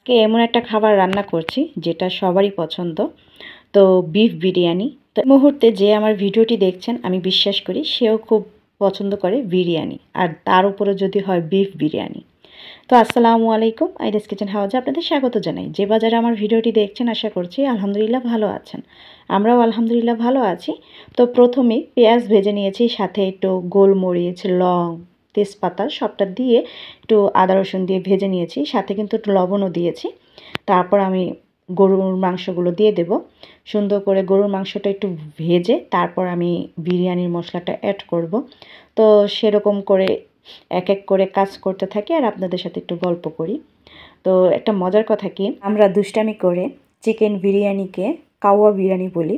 আজকে এমন একটা খাবার রান্না করছি যেটা সবারই পছন্দ, তো বিফ বিরিয়ানি। তো এই মুহূর্তে যে আমার ভিডিওটি দেখছেন আমি বিশ্বাস করি সেও খুব পছন্দ করে বিরিয়ানি, আর তার উপরে যদি হয় বিফ বিরিয়ানি। তো আসসালামু আলাইকুম, আইরিস কিচেন হাউজে আপনাদের স্বাগত জানাই। যে বাজারে আমার ভিডিওটি দেখছেন আশা করছি আলহামদুলিল্লাহ ভালো আছেন, আমরাও আলহামদুলিল্লাহ ভালো আছি। তো প্রথমেই পেঁয়াজ ভেজে নিয়েছি, সাথে একটু গোলমরিচ, লং, তেজপাতা সবটা দিয়ে একটু আদা রসুন দিয়ে ভেজে নিয়েছি, সাথে কিন্তু একটু লবণও দিয়েছি। তারপর আমি গরুর মাংসগুলো দিয়ে দেব। সুন্দর করে গরুর মাংসটা একটু ভেজে তারপর আমি বিরিয়ানির মশলাটা অ্যাড করব। তো সেরকম করে এক এক করে কাজ করতে থাকি আর আপনাদের সাথে একটু গল্প করি। তো একটা মজার কথা কি, আমরা দুষ্টামি করে চিকেন বিরিয়ানিকে কাওয়া বিরিয়ানি বলি।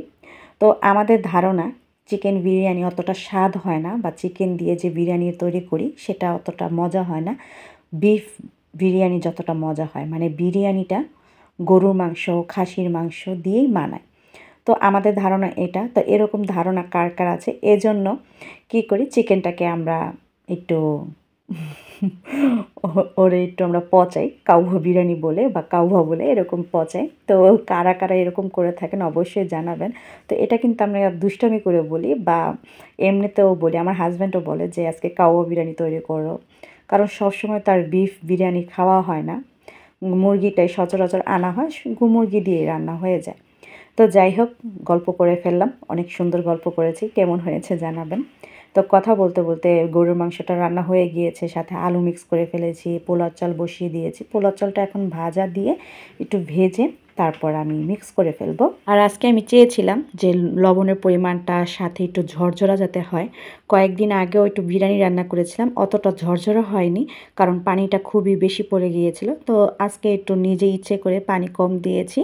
তো আমাদের ধারণা চিকেন বিরিয়ানি অতটা স্বাদ হয় না, বা চিকেন দিয়ে যে বিরিয়ানি তৈরি করি সেটা অতটা মজা হয় না। বিফ বিরিয়ানি যতটা মজা হয়, মানে বিরিয়ানিটা গরুর মাংস, খাসির মাংস দিয়েই মানায়। তো আমাদের ধারণা এটা। তো এরকম ধারণা কার কার আছে, এজন্য কী করি, চিকেনটাকে আমরা একটু ওরে একটু আমরা পচাই, কাউভা বিরিয়ানি বলে বা কাউভা বলে এরকম পচাই। তো কারা কারা এরকম করে থাকেন অবশ্যই জানাবেন। তো এটা কিন্তু আমরা দুষ্টামি করে বলি, বা এমনিতেও বলি। আমার হাজব্যান্ডও বলে যে আজকে কাউভা বিরিয়ানি তৈরি করো, কারণ সবসময় তার বিফ বিরিয়ানি খাওয়া হয় না, মুরগিটাই সচরাচর আনা হয়, মুরগি দিয়ে রান্না হয়ে যায়। তো যাই হোক, গল্প করে ফেললাম, অনেক সুন্দর গল্প করেছি, কেমন হয়েছে জানাবেন। তো কথা বলতে বলতে গরুর মাংসটা রান্না হয়ে গিয়েছে, সাথে আলু মিক্স করে ফেলেছি, পোলার চাল বসিয়ে দিয়েছি। পোলার চালটা এখন ভাজা দিয়ে একটু ভেজে তারপর আমি মিক্স করে ফেলবো। আর আজকে আমি চেয়েছিলাম যে লবণের পরিমাণটা সাথে একটু ঝরঝরা যাতে হয়। কয়েকদিন আগেও একটু বিরিয়ানি রান্না করেছিলাম, অতটা ঝরঝরা হয়নি কারণ পানিটা খুবই বেশি পড়ে গিয়েছিল। তো আজকে একটু নিজে ইচ্ছে করে পানি কম দিয়েছি।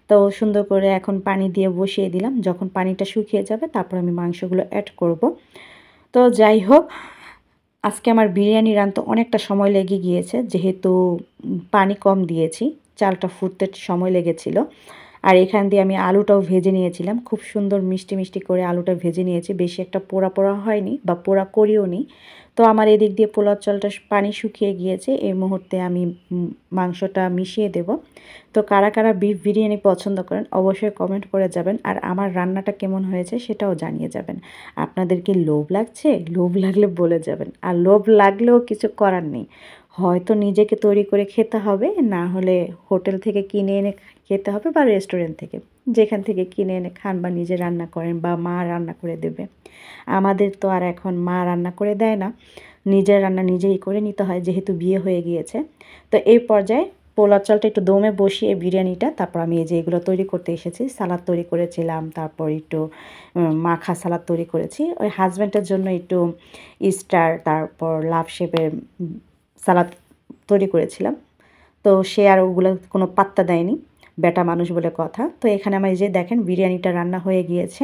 তো সুন্দর করে এখন পানি দিয়ে বসিয়ে দিলাম, যখন পানিটা শুকিয়ে যাবে তারপর আমি মাংসগুলো অ্যাড করব। তো যাই হোক, আজকে আমার বিরিয়ানি রান্নতে অনেকটা সময় লেগে গিয়েছে, যেহেতু পানি কম দিয়েছি, চালটা ফুটতে সময় লেগেছিল। আর এখান দিয়ে আমি আলুটাও ভেজে নিয়েছিলাম, খুব সুন্দর মিষ্টি মিষ্টি করে আলুটা ভেজে নিয়েছি, বেশি একটা পোড়া পোড়া হয়নি বা পোড়া করিও নি। তো আমার এদিক দিয়ে পোলার চালটা পানি শুকিয়ে গিয়েছে, এই মুহূর্তে আমি মাংসটা মিশিয়ে দেব। তো কারা কারা বিফ বিরিয়ানি পছন্দ করেন অবশ্যই কমেন্ট করে যাবেন, আর আমার রান্নাটা কেমন হয়েছে সেটাও জানিয়ে যাবেন। আপনাদের কি লোভ লাগছে? লোভ লাগলে বলে যাবেন, আর লোভ লাগলেও কিছু করার নেই, হয়তো নিজেকে তৈরি করে খেতে হবে, না হলে হোটেল থেকে কিনে এনে খেতে হবে, বা রেস্টুরেন্ট থেকে, যেখান থেকে কিনে এনে খান বা নিজে রান্না করেন বা মা রান্না করে দেবে। আমাদের তো আর এখন মা রান্না করে দেয় না, নিজের রান্না নিজেই করে নিতে হয় যেহেতু বিয়ে হয়ে গিয়েছে। তো এই পর্যায়ে পোলার চালটা একটু দমে বসিয়ে বিরিয়ানিটা, তারপর আমি এই যে এগুলো তৈরি করতে এসেছি, সালাদ তৈরি করেছিলাম, তারপর একটু মাখা সালাদ তৈরি করেছি। ওই হাজব্যান্ডের জন্য একটু স্টার, তারপর লাভ শেপের সালাদ তৈরি করেছিলাম। তো সে আর ওগুলো কোনো পাত্তা দেয়নি, বেটা মানুষ বলে কথা। তো এখানে আমার এই যে দেখেন বিরিয়ানিটা রান্না হয়ে গিয়েছে।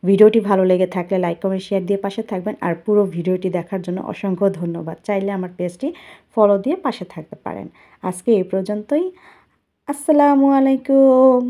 ভিডিওটি ভালো লেগে থাকলে লাইক কমেন্ট শেয়ার দিয়ে পাশে থাকবেন, আর পুরো ভিডিওটি দেখার জন্য অসংখ্য ধন্যবাদ। চাইলে আমার পেজটি ফলো দিয়ে পাশে থাকতে পারেন। আজকে এই পর্যন্তই। আসসালামু আলাইকুম।